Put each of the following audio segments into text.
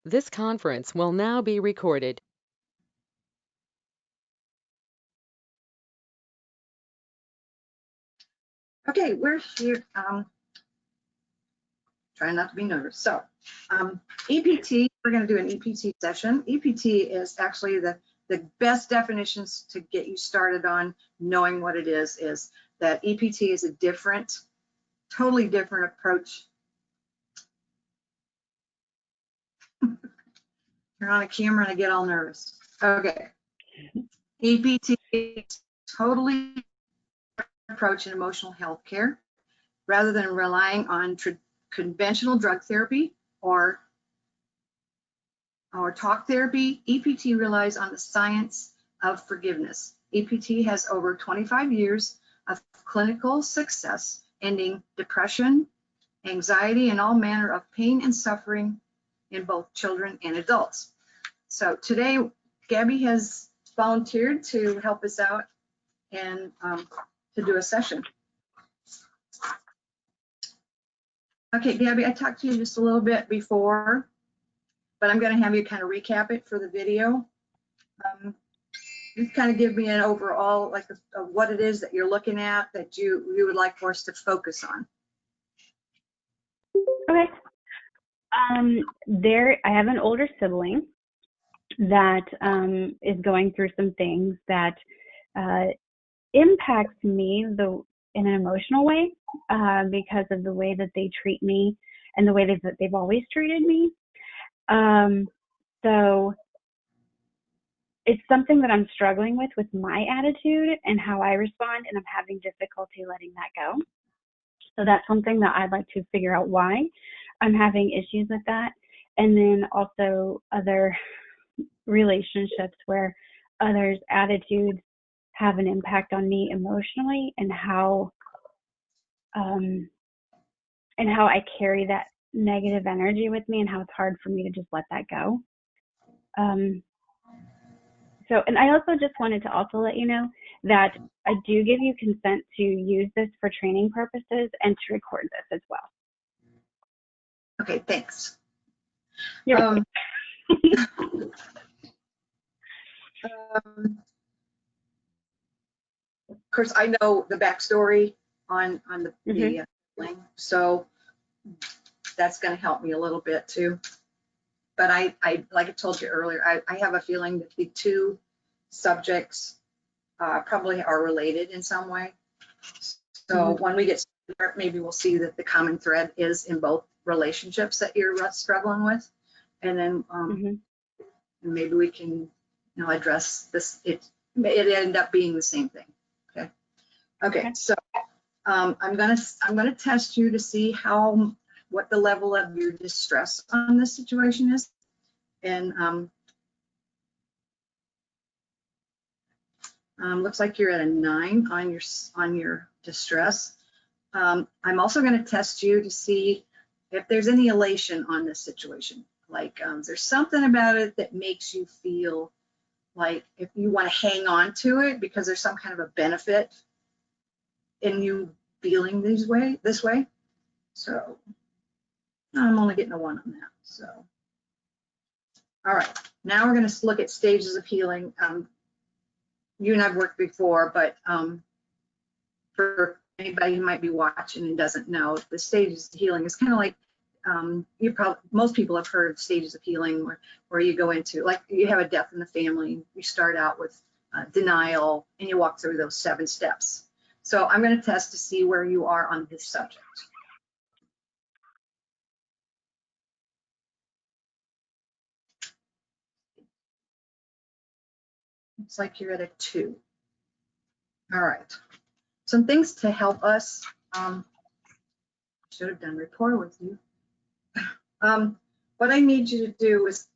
This conference will now be recorded. Okay, we're here. Trying not to be nervous. So, EPT, we're going to do an EPT session. EPT is actually the best definitions to get you started on knowing what it is that EPT is a different, totally different approach. Turn on a camera and I get all nervous. Okay. EPT is totally approach in emotional health care rather than relying on conventional drug therapy or talk therapy. EPT relies on the science of forgiveness. EPT has over 25 years of clinical success, ending depression, anxiety, and all manner of pain and suffering in both children and adults. So today, Gabby has volunteered to help us out and to do a session. Okay, Gabby, I talked to you just a little bit before, but I'm going to have you kind of recap it for the video. Just kind of give me an overall, like, of what it is that you're looking at that you would like for us to focus on. Okay. I have an older sibling that is going through some things that impacts me in an emotional way because of the way that they treat me and the way that they've always treated me. So it's something that I'm struggling with my attitude and how I respond, and I'm having difficulty letting that go. So that's something that I'd like to figure out why I'm having issues with that. And then also other relationships where others' attitudes have an impact on me emotionally, and how I carry that negative energy with me, and how it's hard for me to just let that go. So, and I also just wanted to also let you know that I do give you consent to use this for training purposes and to record this as well. Okay, thanks. You're Of course, I know the backstory on the thing, so that's going to help me a little bit too. But I like I told you earlier, I have a feeling that the two subjects probably are related in some way. So when we get started, maybe we'll see that the common thread is in both relationships that you're struggling with, and then maybe we can address this. It end up being the same thing. Okay. So I'm gonna test you to see what the level of your distress on this situation is, and looks like you're at a 9 on your distress. I'm also going to test you to see if there's any elation on this situation. Like, there's something about it that makes you feel like if you want to hang on to it because there's some kind of a benefit in you feeling this way. So I'm only getting a 1 on that. So, all right, now we're going to look at stages of healing. You and I've worked before, but for anybody who might be watching and doesn't know, the stages of healing is kind of like most people have heard of stages of healing where you go into, like, you have a death in the family. You start out with denial and you walk through those 7 steps. So I'm going to test to see where you are on this subject. Looks like you're at a 2. All right. Some things to help us. Should have done rapport with you. What I need you to do is,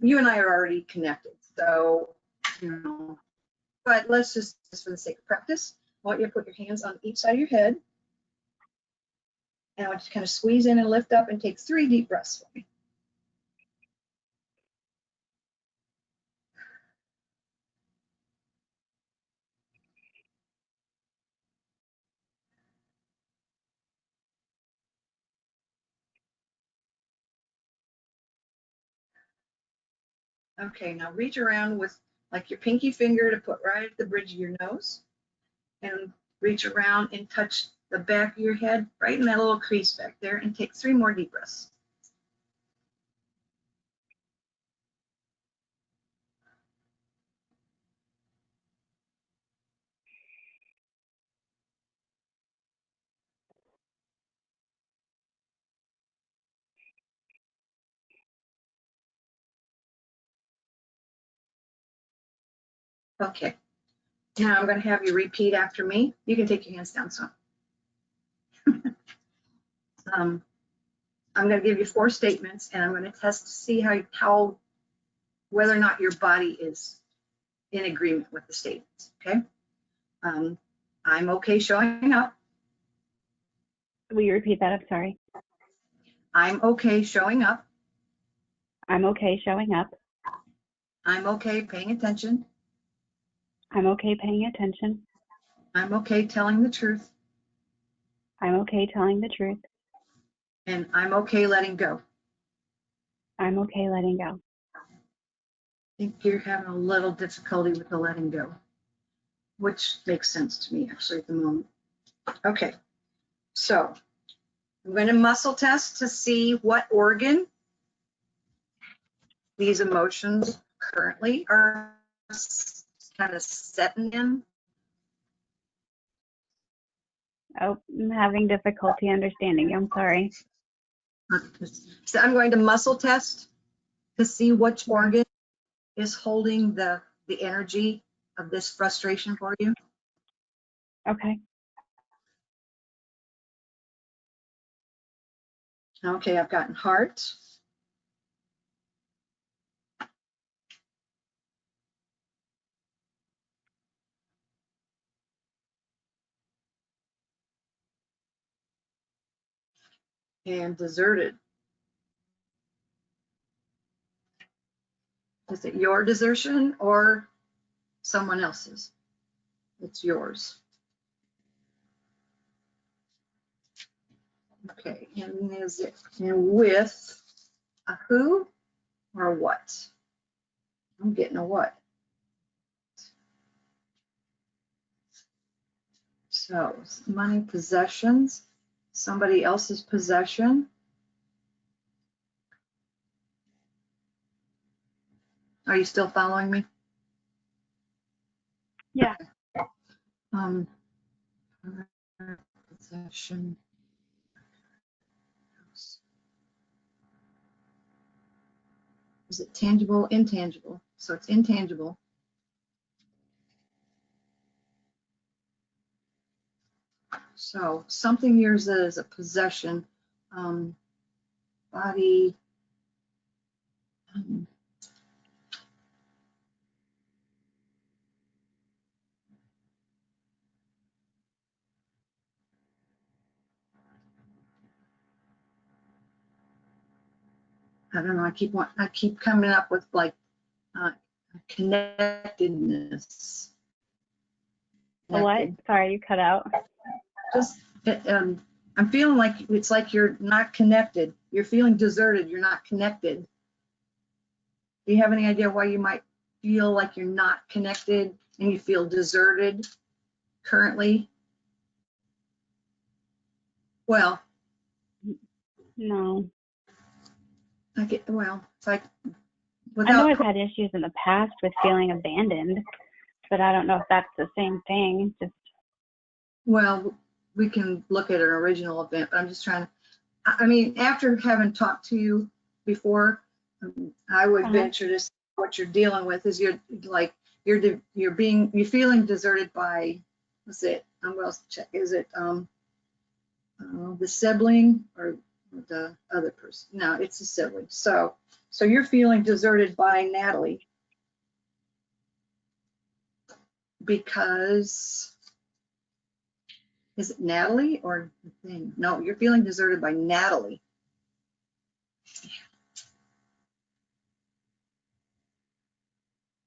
you and I are already connected, so, but let's just for the sake of practice, I want you to put your hands on each side of your head, and I want you to kind of squeeze in and lift up and take 3 deep breaths for me. Okay, now reach around with like your pinky finger to put right at the bridge of your nose, and reach around and touch the back of your head, right in that little crease back there, and take 3 more deep breaths. Okay, now I'm going to have you repeat after me. You can take your hands down some. I'm going to give you 4 statements, and I'm going to test to see how whether or not your body is in agreement with the statements. Okay. I'm okay showing up. Will you repeat that? I'm sorry. I'm okay showing up. I'm okay showing up. I'm okay paying attention. I'm okay paying attention. I'm okay telling the truth. I'm okay telling the truth. And I'm okay letting go. I'm okay letting go. I think you're having a little difficulty with the letting go, which makes sense to me actually at the moment. Okay, so I'm going to muscle test to see what organ these emotions currently are kind of setting in. Oh, I'm having difficulty understanding you. I'm sorry. So I'm going to muscle test to see which organ is holding the energy of this frustration for you. Okay. Okay, I've gotten heart. And deserted. Is it your desertion or someone else's? It's yours. Okay, and is it with a who or a what? I'm getting a what. So money, possessions, somebody else's possession. Are you still following me? Yeah. Possession. Is it tangible, intangible? So it's intangible. So something yours is a possession, body, I don't know. I keep coming up with like connectedness. What? Sorry, you cut out. Just I'm feeling like it's like you're not connected. You're feeling deserted. You're not connected. Do you have any idea why you might feel like you're not connected and you feel deserted currently? Well, No. It's like I know without. I've had issues in the past with feeling abandoned, but I don't know if that's the same thing. Just Well, we can look at an original event, but I'm just trying to, I mean, after having talked to you before, I would venture to say what you're dealing with is you're feeling deserted by, what's it? I'm going to check. Is it the sibling or the other person? No, it's the sibling. So you're feeling deserted by Natalie because, is it Natalie or the thing? No, you're feeling deserted by Natalie.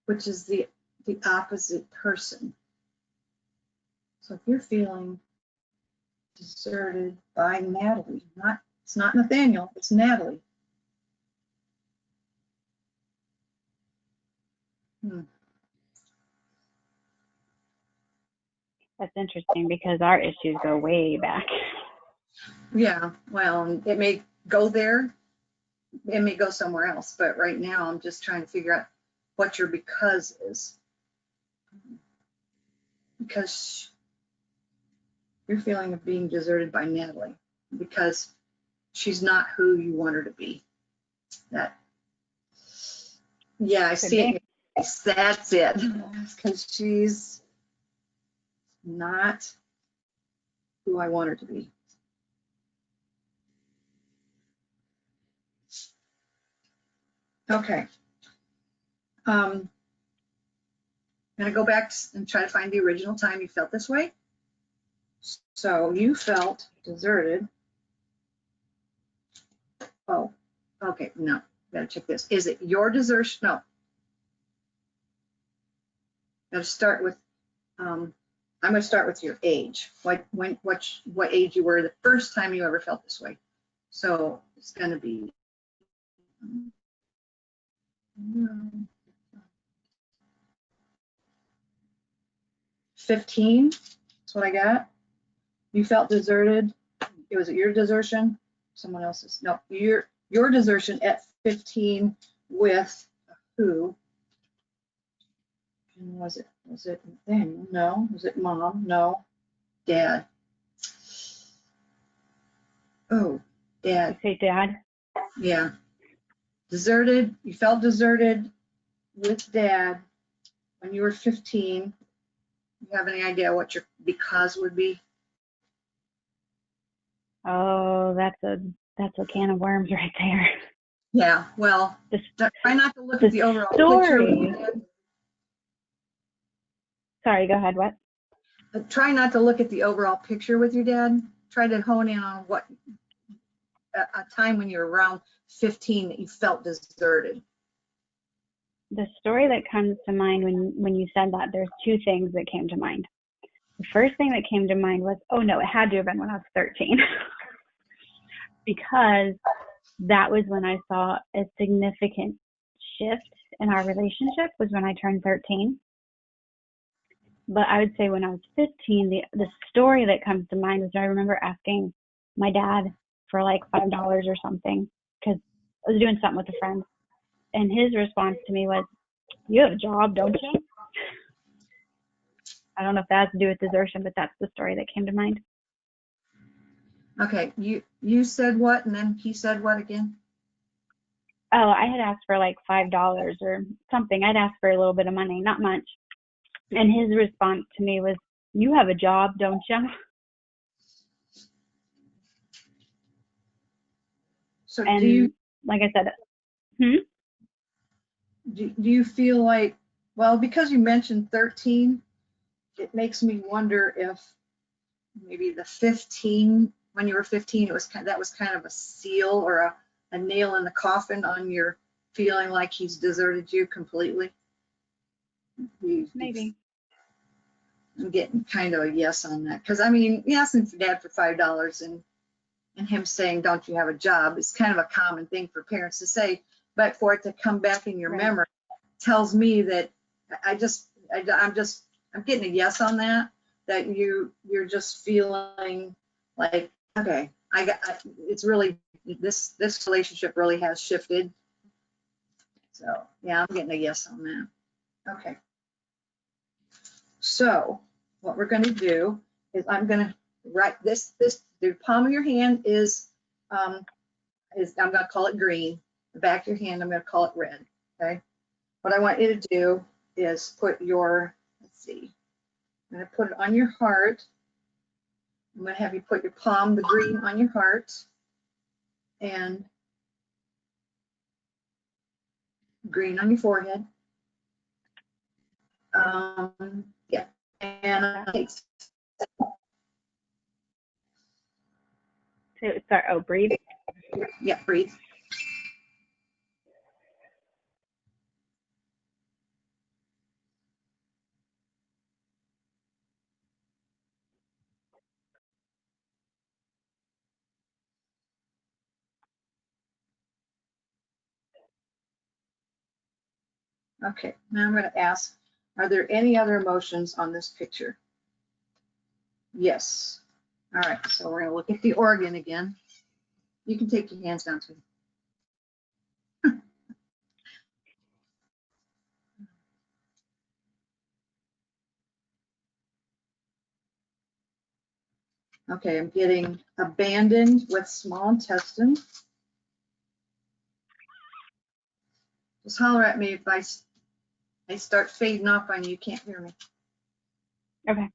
Which is the opposite person. So if you're feeling deserted by Natalie, it's not Nathaniel, it's Natalie. That's interesting because our issues go way back. Yeah, well, it may go there, it may go somewhere else, but right now I'm just trying to figure out what your because is. Because you're feeling of being deserted by Natalie because she's not who you want her to be. That, yeah, I see it. That's it. Because she's not who I want her to be. Okay. I'm going to go back and try to find the original time you felt this way. So you felt deserted. Oh, okay. No, gotta check this. Is it your desertion? No. Gotta start with, I'm gonna start with your age. What age you were the first time you ever felt this way. So it's gonna be 15. That's what I got. You felt deserted. Was it your desertion? Someone else's? No, your desertion at 15 with who? And was it Nathaniel? No. Was it mom? No. Dad. Oh, dad. You say dad? Yeah. Deserted. You felt deserted with dad when you were 15. You have any idea what your because would be? Oh, that's a can of worms right there. Yeah. Well, try not to look at the overall story. picture. Sorry, go ahead. What? Try not to look at the overall picture with your dad. Try to hone in on what a time when you were around 15 that you felt deserted. The story that comes to mind when you said that, there's two things that came to mind. The first thing that came to mind was, oh no, it had to have been when I was 13. Because that was when I saw a significant shift in our relationship, was when I turned 13. But I would say when I was 15, the story that comes to mind is I remember asking my dad for like $5 or something because I was doing something with a friend. And his response to me was, you have a job, don't you? I don't know if that has to do with desertion, but that's the story that came to mind. Okay, you said what, and then he said what again? Oh, I had asked for like $5 or something. I'd asked for a little bit of money, not much. And his response to me was, you have a job, don't you? So And do you, like I said, do you feel like, well, because you mentioned 13, it makes me wonder if maybe the 15, when you were 15, that was kind of a seal or a nail in the coffin on your feeling like he's deserted you completely. maybe. I'm getting kind of a yes on that. Because I mean, asking for dad for $5 and him saying, don't you have a job, is kind of a common thing for parents to say, but for it to come back in your Right. memory tells me that I'm getting a yes on that, that you're just feeling like, okay, it's really, this relationship really has shifted. So yeah, I'm getting a yes on that. Okay. So what we're going to do is I'm going to write the palm of your hand is I'm going to call it green. The back of your hand, I'm going to call it red. Okay. What I want you to do is put your, let's see, I'm going to put it on your heart. I'm going to have you put your palm, the green, on your heart, and green on your forehead. Yeah. And Sorry, oh, breathe. yeah, breathe. Okay, now I'm going to ask, are there any other emotions on this picture? Yes. All right, so we're going to look at the organ again. You can take your hands down too. Okay, I'm getting abandoned with small intestine. Just holler at me if I start fading off on you, you can't hear me. Okay.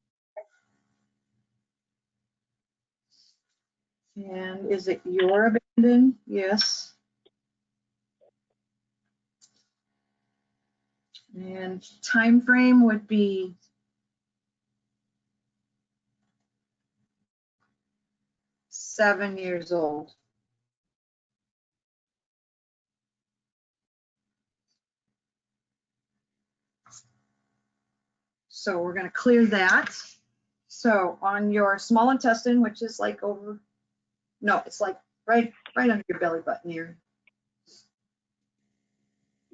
And is it your abandon? Yes. And time frame would be 7 years old. So we're going to clear that. So on your small intestine, which is like over, no, it's like right under your belly button here.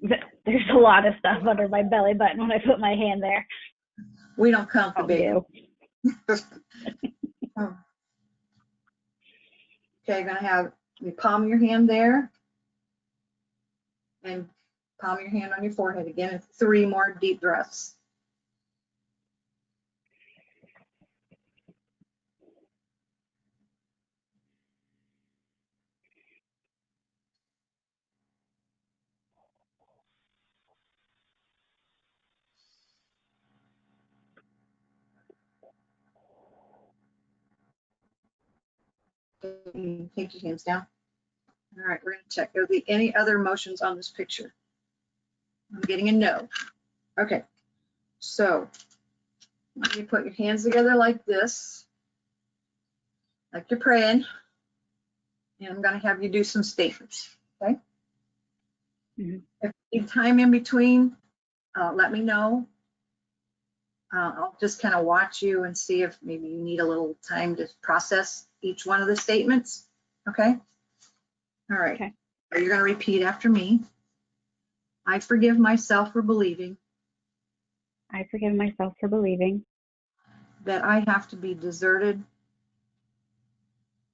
There's a lot of stuff under my belly button when I put my hand there. We don't count the Oh, baby. do. Oh. Okay, you're going to have the palm of your hand there and palm of your hand on your forehead again, and 3 more deep breaths. Take your hands down. All right, we're going to check. Are there any other emotions on this picture? I'm getting a no. Okay, so you put your hands together like this, like you're praying, and I'm going to have you do some statements. Okay. Mm-hmm. If you need time in between, let me know. I'll just kind of watch you and see if maybe you need a little time to process each one of the statements. Okay. All right. Okay. So you're going to repeat after me. I forgive myself for believing I forgive myself for believing that I have to be deserted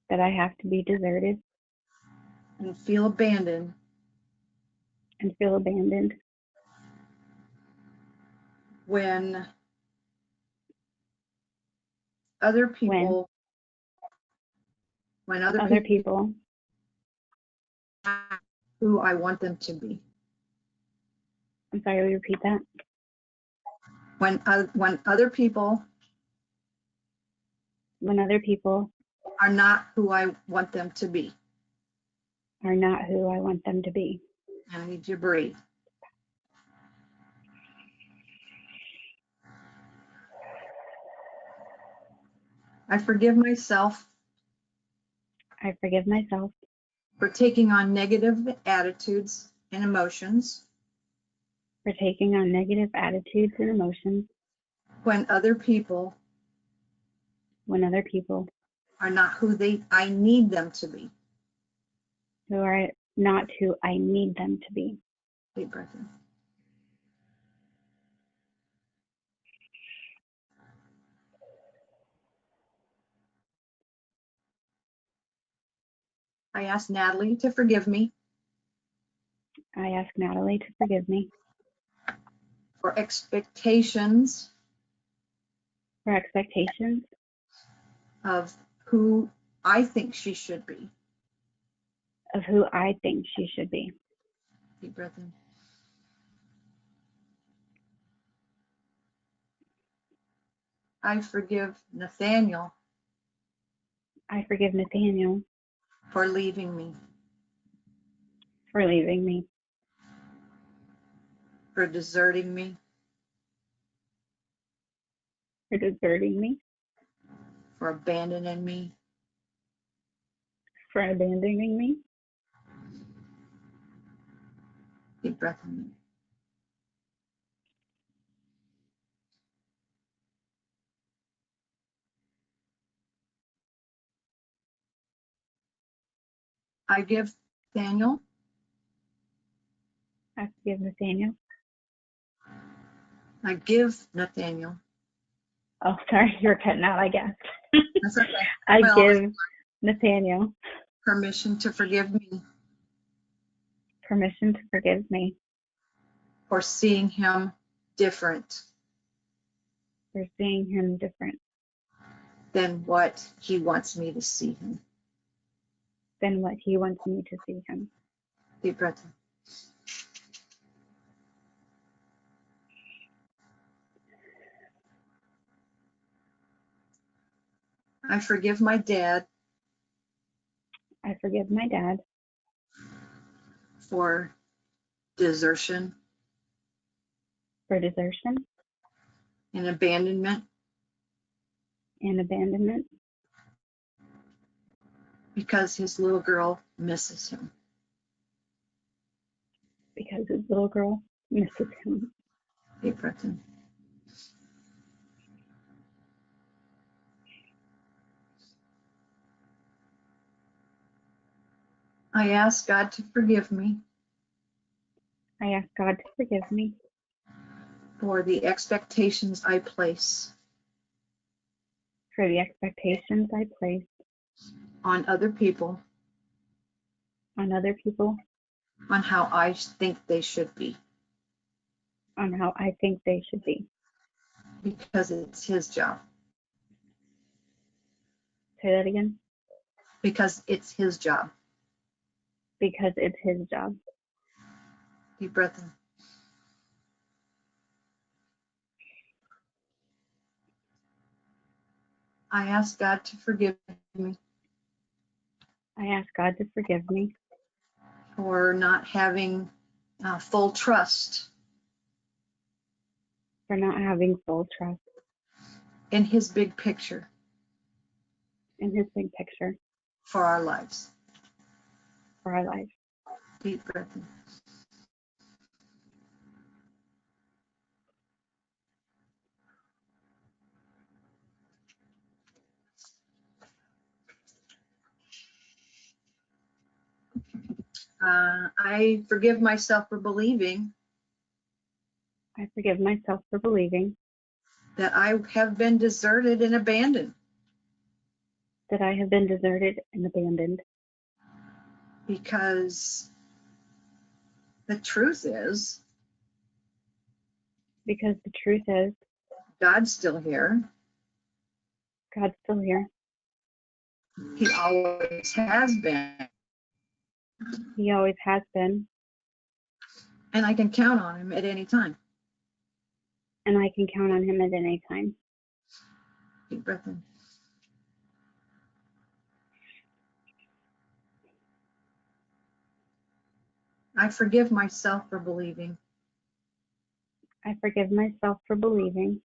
that I have to be deserted and feel abandoned and feel abandoned when other people other people are who I want them to be. I'm sorry, will you repeat that? When other people When other people are not who I want them to be. are not who I want them to be. And I need you to breathe. I forgive myself I forgive myself for taking on negative attitudes and emotions for taking on negative attitudes and emotions when other people when other people are not who I need them to be. who are not who I need them to be. Deep breath in. I ask Natalie to forgive me I ask Natalie to forgive me for expectations for expectations of who I think she should be. of who I think she should be. Deep breath in. I forgive Nathaniel I forgive Nathaniel for leaving me, for leaving me, for deserting me, for deserting me, for abandoning me. for abandoning me. Deep breath in. I give Nathaniel I forgive Nathaniel I give Nathaniel. Oh, sorry, you're cutting out, I guess. That's okay. I Well, give Nathaniel permission to forgive me permission to forgive me for seeing him different for seeing him different than what he wants me to see him. than what he wants me to see him. Deep breath. I forgive my dad I forgive my dad for desertion for desertion and abandonment and abandonment because his little girl misses him. because his little girl misses him. Deep breath in. I ask God to forgive me I ask God to forgive me for the expectations I place for the expectations I place on other people, on other people, on how I think they should be, on how I think they should be. because it's his job. Say that again. Because it's his job. Because it's his job. Deep breath in. I ask God to forgive me I ask God to forgive me for not having full trust for not having full trust in his big picture in his big picture for our lives. for our life. Deep breath in. I forgive myself for believing I forgive myself for believing that I have been deserted and abandoned that I have been deserted and abandoned because the truth is because the truth is God's still here. God's still here. He always has been. He always has been, And I can count on him at any time. and I can count on him at any time. Deep breath in. I forgive myself for believing I forgive myself for believing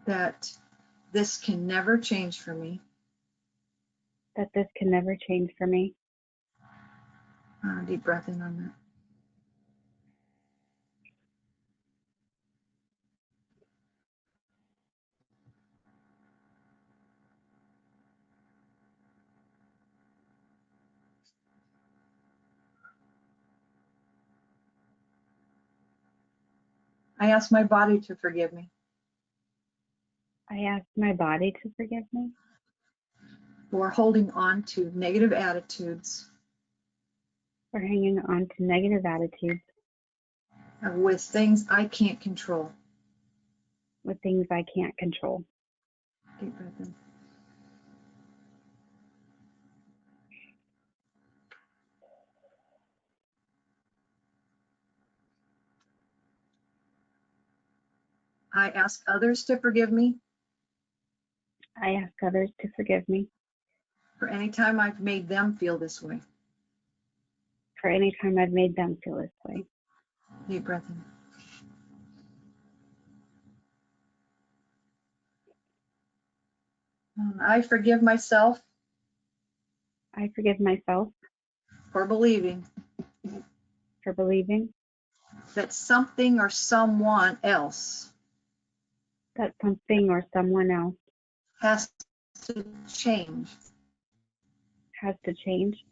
that this can never change for me. that this can never change for me. Deep breath in on that. I ask my body to forgive me I ask my body to forgive me for holding on to negative attitudes for hanging on to negative attitudes with things I can't control. with things I can't control. Deep breath in. I ask others to forgive me I ask others to forgive me for any time I've made them feel this way. for any time I've made them feel this way. Deep breath in. I forgive myself I forgive myself for believing for believing that something or someone else that something or someone else has to change has to change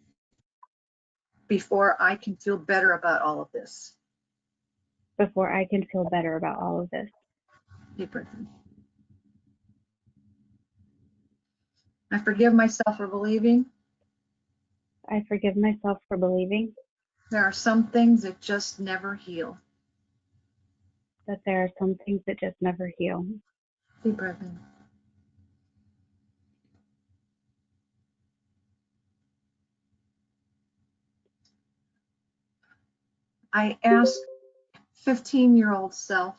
before I can feel better about all of this. before I can feel better about all of this. Deep breath in. I forgive myself for believing I forgive myself for believing there are some things that just never heal. that there are some things that just never heal. Deep breath in. I ask 15-year-old self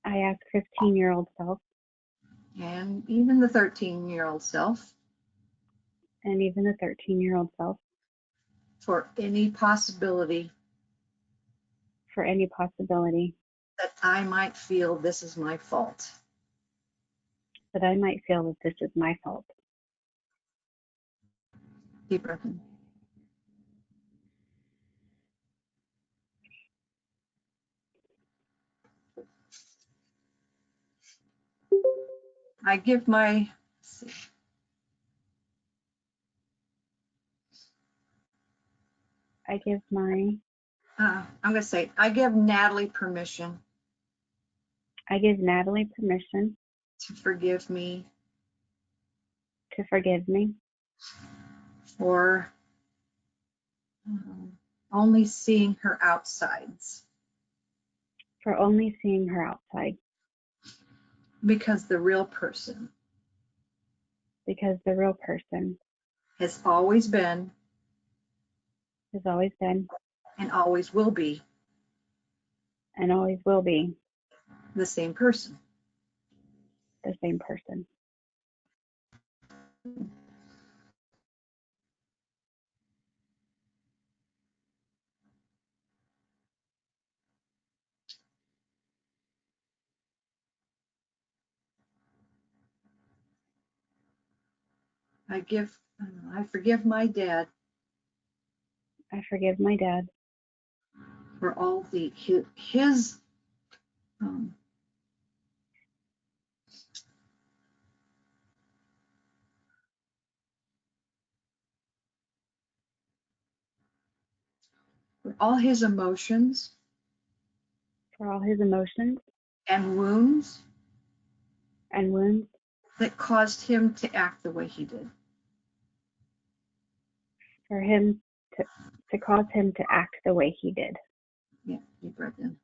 I ask 15-year-old self and even the 13-year-old self and even the 13-year-old self for any possibility for any possibility that I might feel this is my fault. that I might feel that this is my fault. Deep breath in. I give my, I give my, I'm going to say, I give Natalie permission I give Natalie permission to forgive me to forgive me for only seeing her outsides, for only seeing her outside, because the real person because the real person has always been has always been and always will be and always will be the same person. the same person. I forgive my dad I forgive my dad for all his for all his emotions for all his emotions and wounds and wounds that caused him to act the way he did. for him to cause him to act the way he did. Yeah, deep breath in.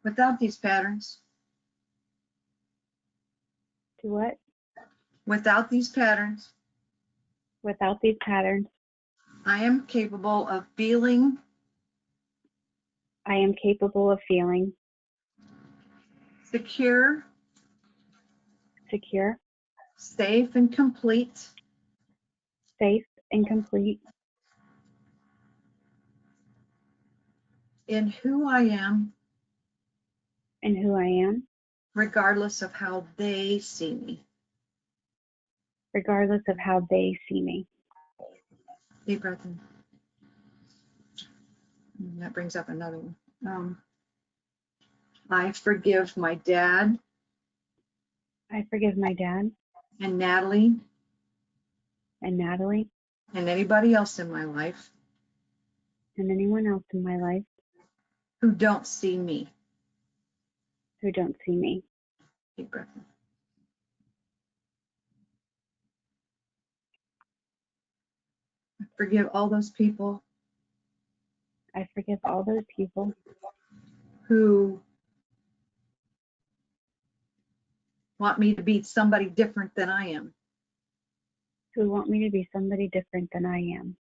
Without these patterns, To what? without these patterns, Without these patterns, I am capable of feeling I am capable of feeling secure, secure, safe, and complete safe, and complete in who I am, in who I am, regardless of how they see me. regardless of how they see me. Deep breath in. And that brings up another one. I forgive my dad I forgive my dad and Natalie and Natalie and anybody else in my life and anyone else in my life who don't see me. who don't see me. Deep breath in. I forgive all those people I forgive all those people who want me to be somebody different than I am who want me to be somebody different than I am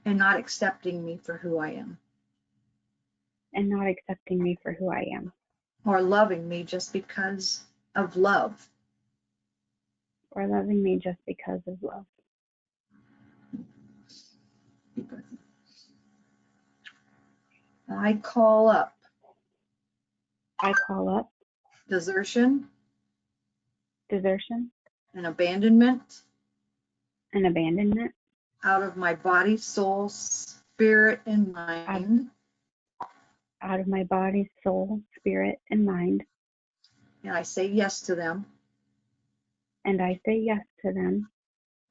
and not accepting me for who I am and not accepting me for who I am or loving me just because of love. or loving me just because of love. Deep breath in. I call up I call up desertion, desertion and abandonment and abandonment out of my body, soul, spirit, and mind. out of my body, soul, spirit, and mind. And I say yes to them. And I say yes to them.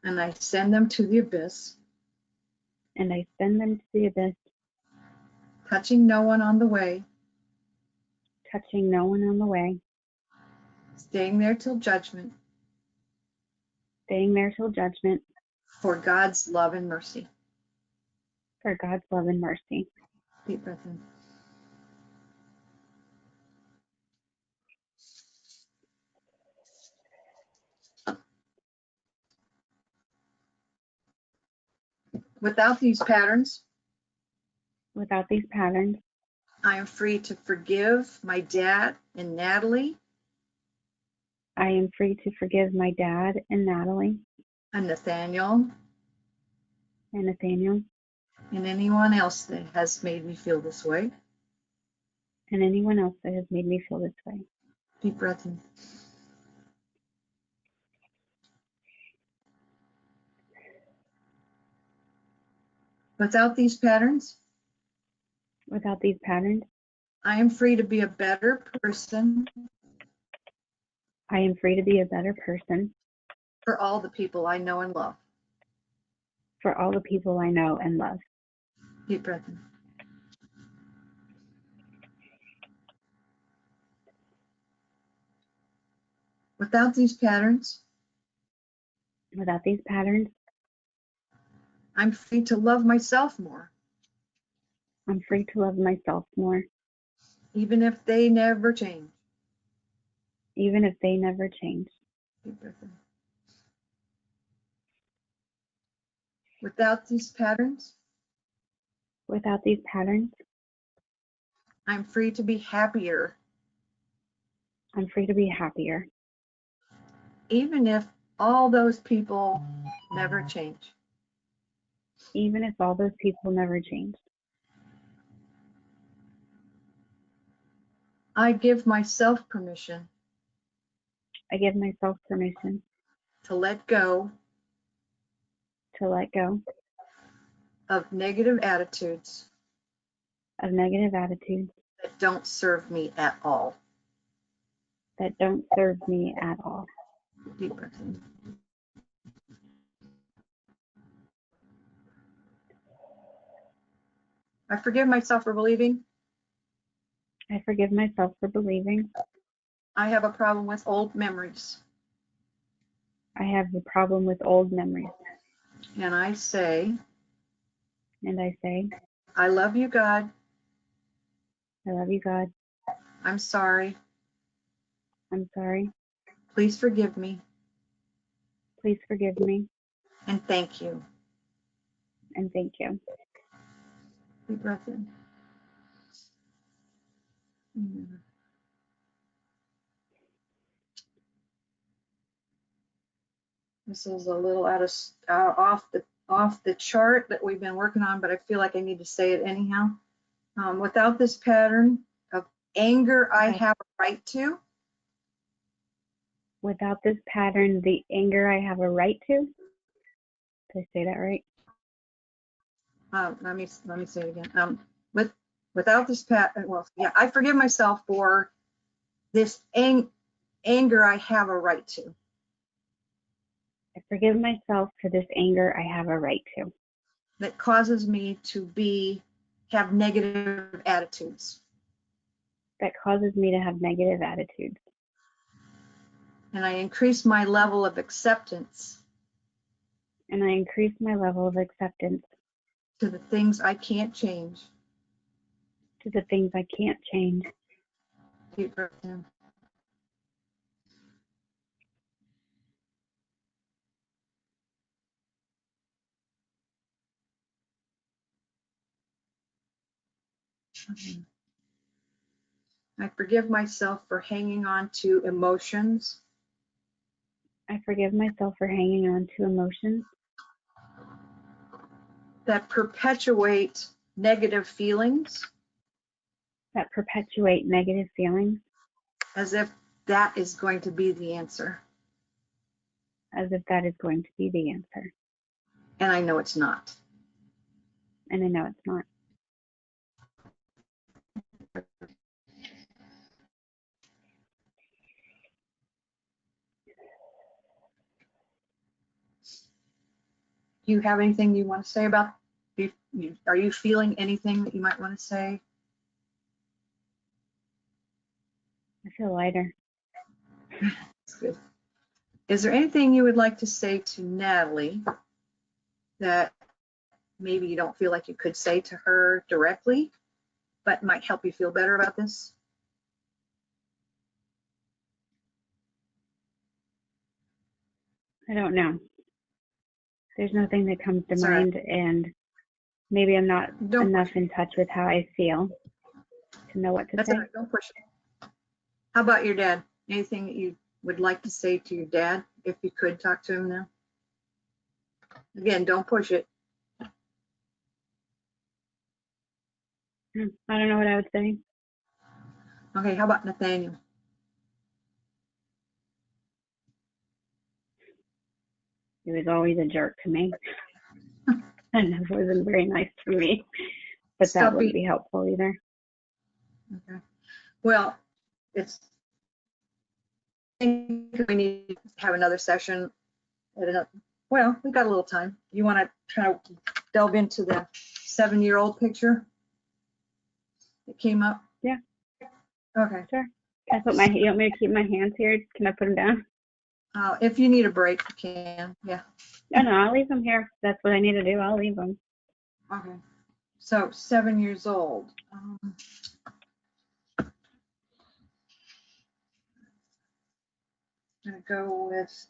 And I send them to the abyss, And I send them to the abyss, touching no one on the way, touching no one on the way, staying there till judgment, staying there till judgment, for God's love and mercy. for God's love and mercy. Deep breath in. Without these patterns, Without these patterns, I am free to forgive my dad and Natalie I am free to forgive my dad and Natalie and Nathaniel and Nathaniel and anyone else that has made me feel this way. and anyone else that has made me feel this way. Deep breath in. Without these patterns, Without these patterns, I am free to be a better person I am free to be a better person for all the people I know and love. for all the people I know and love. Deep breath in. Without these patterns, Without these patterns, I'm free to love myself more, I'm free to love myself more, even if they never change. even if they never change. Deep breath in. Without these patterns, Without these patterns, I'm free to be happier, I'm free to be happier, even if all those people never change. even if all those people never change. I give myself permission I give myself permission to let go to let go of negative attitudes of negative attitudes that don't serve me at all. that don't serve me at all. Deep breath in. I forgive myself for believing I forgive myself for believing I have a problem with old memories. I have a problem with old memories. And I say, And I say, I love you, God. I love you, God. I'm sorry. I'm sorry. Please forgive me. Please forgive me. And thank you. And thank you. Deep breath in. Mm. This is a little off the chart that we've been working on, but I feel like I need to say it anyhow. Without this pattern of anger, I Okay. have a right to. Without this pattern, the anger I have a right to. Did I say that right? Let me say it again. Without this pattern, well, yeah, I forgive myself for this anger I have a right to. I forgive myself for this anger I have a right to. That causes me to have negative attitudes. That causes me to have negative attitudes. And I increase my level of acceptance And I increase my level of acceptance to the things I can't change. to the things I can't change. Deep breath in. I forgive myself for hanging on to emotions I forgive myself for hanging on to emotions that perpetuate negative feelings that perpetuate negative feelings as if that is going to be the answer. As if that is going to be the answer. And I know it's not. And I know it's not. Do you have anything you want to say about, are you feeling anything that you might want to say? I feel lighter. That's good. Is there anything you would like to say to Natalie that maybe you don't feel like you could say to her directly, but might help you feel better about this? I don't know. There's nothing that comes to Sorry. mind, and maybe I'm not enough in touch with how I feel to know what to That's say. all right. Don't push it. How about your dad? Anything that you would like to say to your dad if you could talk to him now? Again, don't push it. I don't know what I would say. Okay, how about Nathaniel? He was always a jerk to me. And it wasn't very nice to me. But that wouldn't be helpful either. Okay. Well, it's, I think we need to have another session. Well, we've got a little time. You want to try to delve into the 7-year-old picture that came up? Yeah. Okay. Sure. Can I put you want me to keep my hands here? Can I put them down? If you need a break, you can. Yeah. No, I'll leave them here. That's what I need to do. I'll leave them. Okay. So 7 years old. I'm gonna go with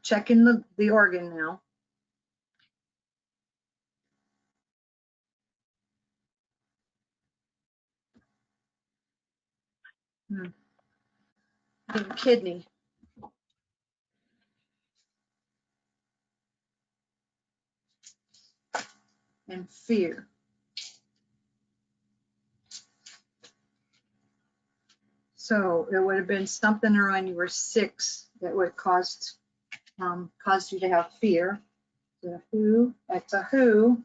checking the organ now. The kidney. And fear. So it would have been something around you were 6 that would caused you to have fear. The who, that's a who.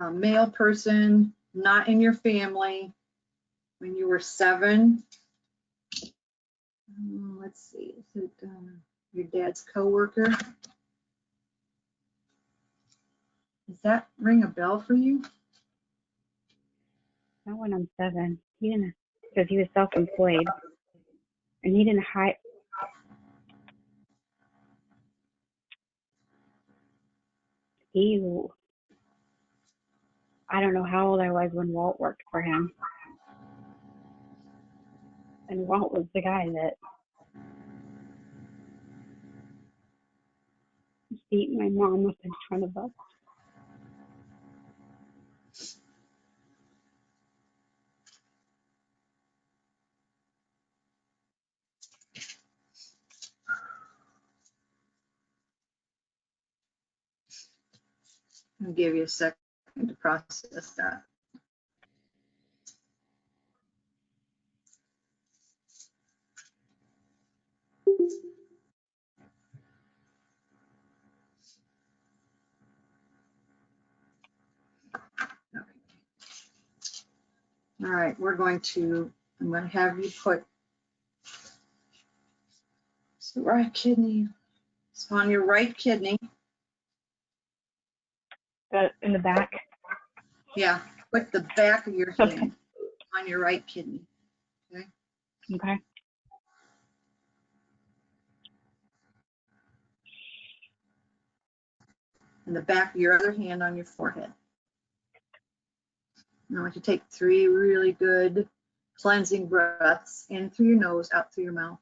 A male person, not in your family, when you were 7. Let's see, is it your dad's coworker? Does that ring a bell for you? Not when I'm 7. He didn't, because he was self-employed. And he didn't hide. I don't know how old I was when Walt worked for him. And Walt was the guy that beat my mom up in front of us. I'll give you a second to process that. Okay. All right, I'm going to have you put the right kidney. It's on your right kidney. In the back? Yeah, put the back of your hand on your right kidney. Okay. Okay. And the back of your other hand on your forehead. Now I want you to take 3 really good cleansing breaths in through your nose, out through your mouth.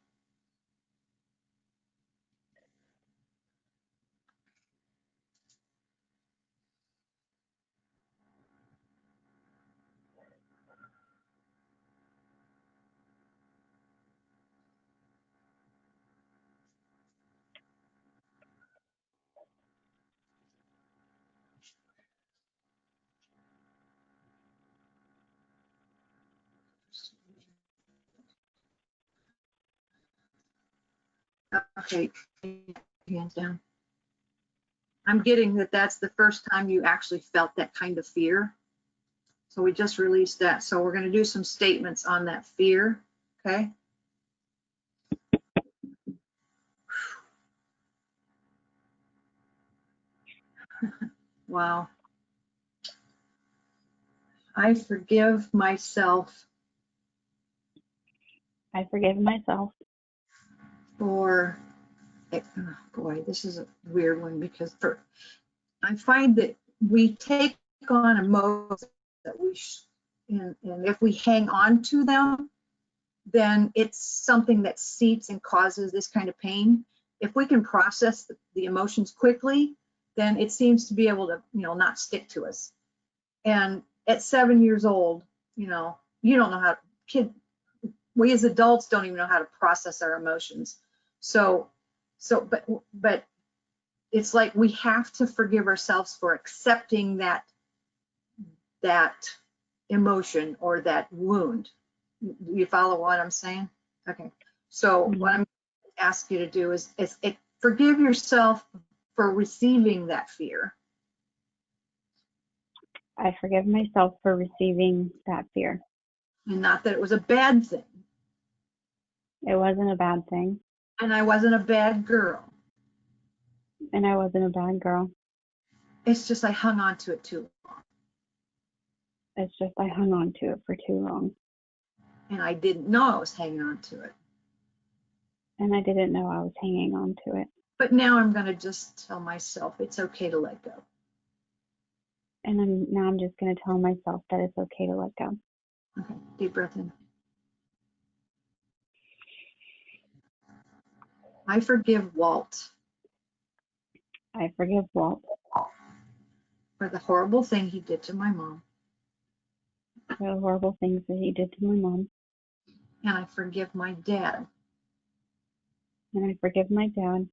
Okay, hands down. I'm getting that that's the first time you actually felt that kind of fear. So we just released that. So we're going to do some statements on that fear. Okay. Wow. I forgive myself I forgive myself for, oh boy, this is a weird one because I find that we take on emotions that and if we hang on to them, then it's something that seeps and causes this kind of pain. If we can process the emotions quickly, then it seems to be able to, not stick to us. And at 7 years old, you don't know how we as adults don't even know how to process our emotions. But it's like we have to forgive ourselves for accepting that emotion or that wound. You follow what I'm saying? Okay. So what I'm ask you to do is forgive yourself for receiving that fear. I forgive myself for receiving that fear. And not that it was a bad thing. It wasn't a bad thing. And I wasn't a bad girl. And I wasn't a bad girl. It's just I hung on to it too long. It's just I hung on to it for too long. And I didn't know I was hanging on to it. And I didn't know I was hanging on to it. But now I'm going to just tell myself it's okay to let go. And I'm just going to tell myself that it's okay to let go. Okay, deep breath in. I forgive Walt. I forgive Walt For the horrible thing he did to my mom. for the horrible things that he did to my mom. And I forgive my dad. And I forgive my dad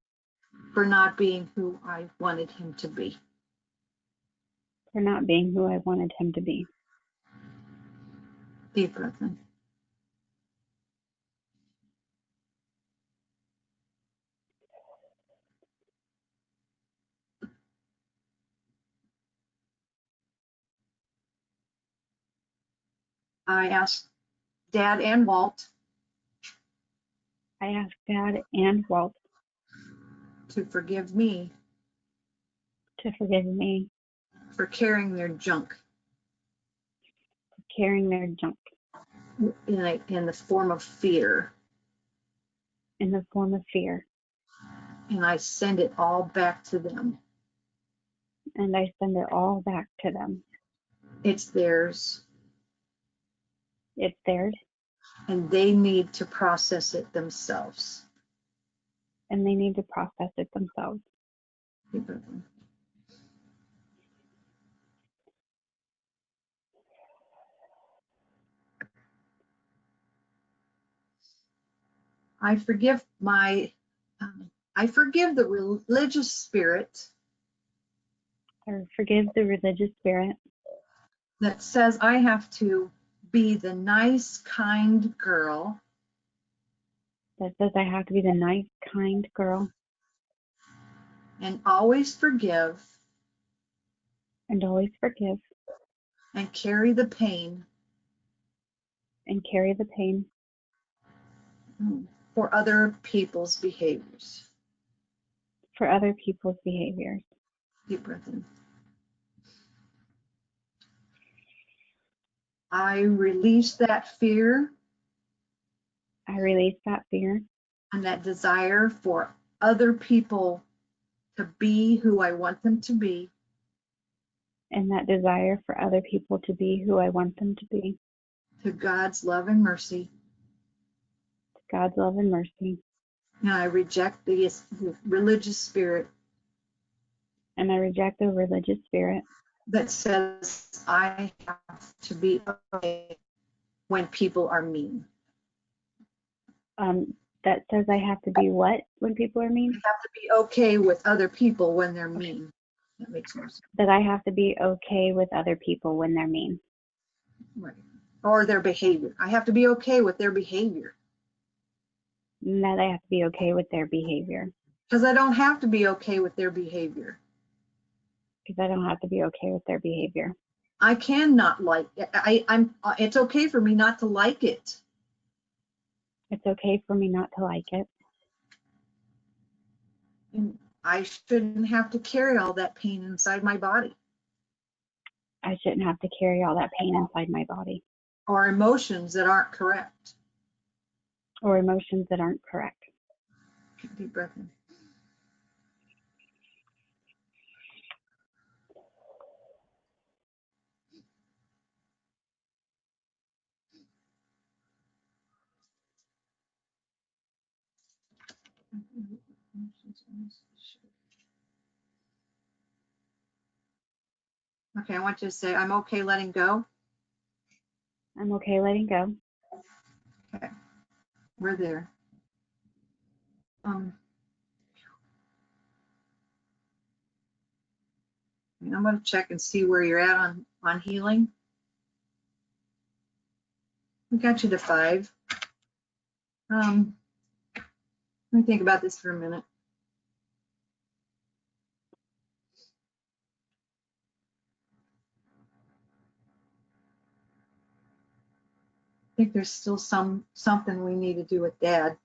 for not being who I wanted him to be. for not being who I wanted him to be. Deep breath in. I asked Dad and Walt I ask Dad and Walt to forgive me to forgive me for carrying their junk for carrying their junk in the form of fear. in the form of fear. And I send it all back to them. And I send it all back to them. It's theirs. It's theirs. And they need to process it themselves. And they need to process it themselves. Deep breath in. I forgive the religious spirit Or forgive the religious spirit that says I have to be the nice, kind girl that says I have to be the nice, kind girl and always forgive and always forgive and carry the pain and carry the pain for other people's behaviors. for other people's behaviors. Deep breath in. I release that fear I release that fear and that desire for other people to be who I want them to be. and that desire for other people to be who I want them to be. To God's love and mercy. To God's love and mercy. And I reject the religious spirit And I reject the religious spirit that says I have to be okay when people are mean. that says I have to be what when people are mean? I have to be okay with other people when they're mean. That makes more sense. That I have to be okay with other people when they're mean. Right. Or their behavior. I have to be okay with their behavior. that I have to be okay with their behavior. Because I don't have to be okay with their behavior. Because I don't have to be okay with their behavior. I can not like it. It's okay for me not to like it. It's okay for me not to like it. And I shouldn't have to carry all that pain inside my body. I shouldn't have to carry all that pain inside my body. Or emotions that aren't correct. Or emotions that aren't correct. Deep breath in. Okay, I want you to say, I'm okay letting go. I'm okay letting go. Okay, we're there. I'm going to check and see where you're at on healing. We got you to 5. Let me think about this for a minute. I think there's still something we need to do with Dad.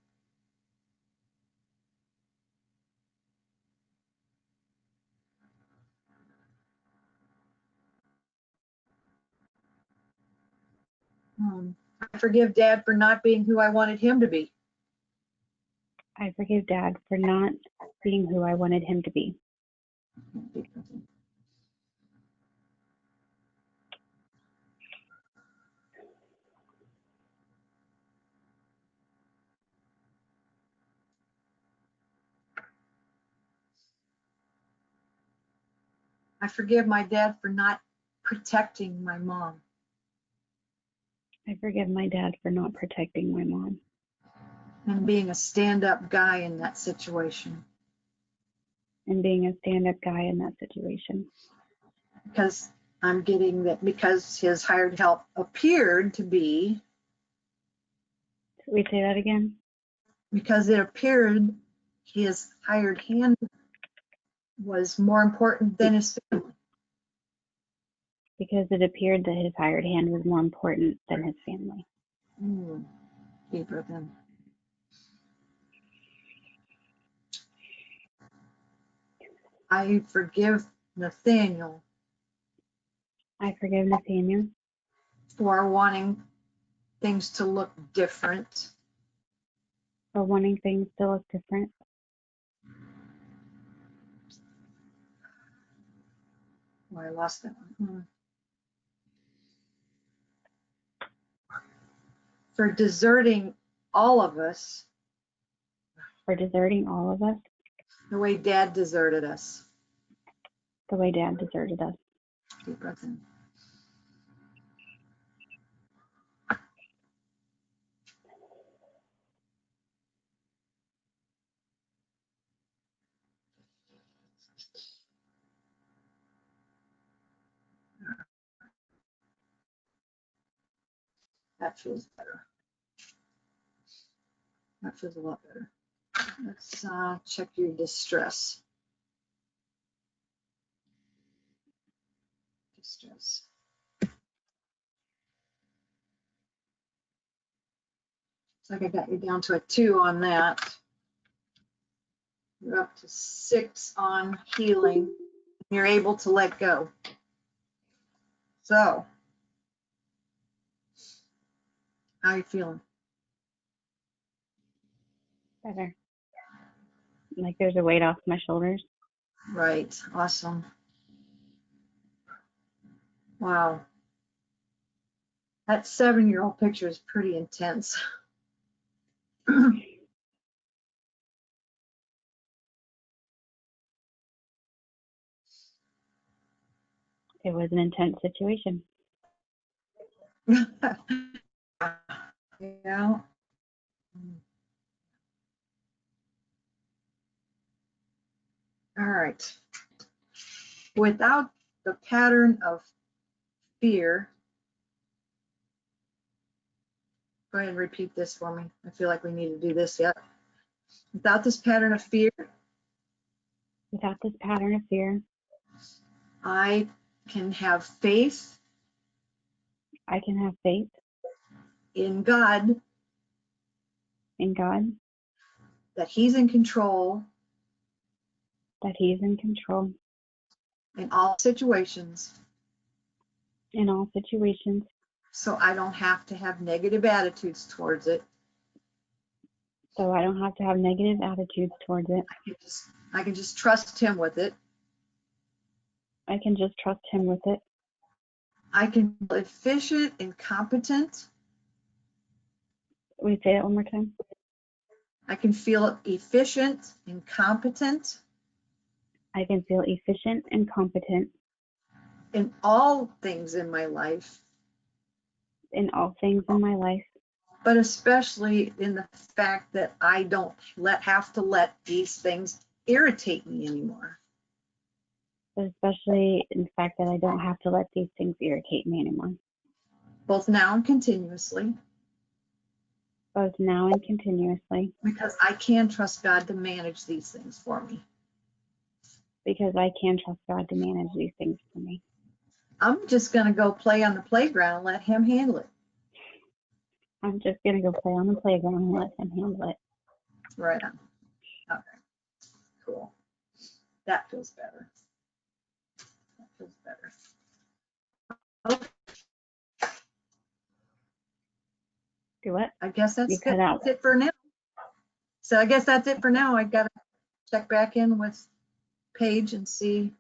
I forgive Dad for not being who I wanted him to be. I forgive Dad for not being who I wanted him to be. I forgive my dad for not protecting my mom. I forgive my dad for not protecting my mom. And being a stand-up guy in that situation. And being a stand-up guy in that situation. Because I'm getting that because his hired help appeared to be. Can we say that again? Because it appeared his hired hand was more important than his family. Because it appeared that his hired hand was more important than his family. Deep breath in. I forgive Nathaniel. I forgive Nathaniel. For wanting things to look different. For wanting things to look different. Oh, I lost that one. For deserting all of us. For deserting all of us. The way Dad deserted us. The way Dad deserted us. Deep breath in. That feels better. That feels a lot better. Let's check your distress. Distress. Looks like I got you down to a 2 on that. You're up to 6 on healing. You're able to let go. So, how are you feeling? Better. Like there's a weight off my shoulders. Right. Awesome. Wow. That 7-year-old picture is pretty intense. It was an intense situation. Yeah. All right. Without the pattern of fear, Go ahead and repeat this for me. I feel like we need to do this yet. Without this pattern of fear, Without this pattern of fear, I can have faith I can have faith in God, in God, that He's in control that He's in control in all situations, in all situations, so I don't have to have negative attitudes towards it. so I don't have to have negative attitudes towards it. I can just trust Him with it. I can just trust Him with it. I can be efficient and competent. Will you say that one more time? I can feel efficient and competent I can feel efficient and competent in all things in my life, in all things in my life, but especially in the fact that I don't have to let these things irritate me anymore. but especially in the fact that I don't have to let these things irritate me anymore, Both now and continuously, both now and continuously, because I can trust God to manage these things for me. because I can trust God to manage these things for me. I'm just going to go play on the playground and let Him handle it. I'm just going to go play on the playground and let Him handle it. Right on. Okay. Cool. That feels better. That feels better. Okay. Do what? I guess that's You good. cut out. That's it for now. So I guess that's it for now. I got to check back in with Paige and see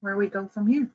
where we go from here.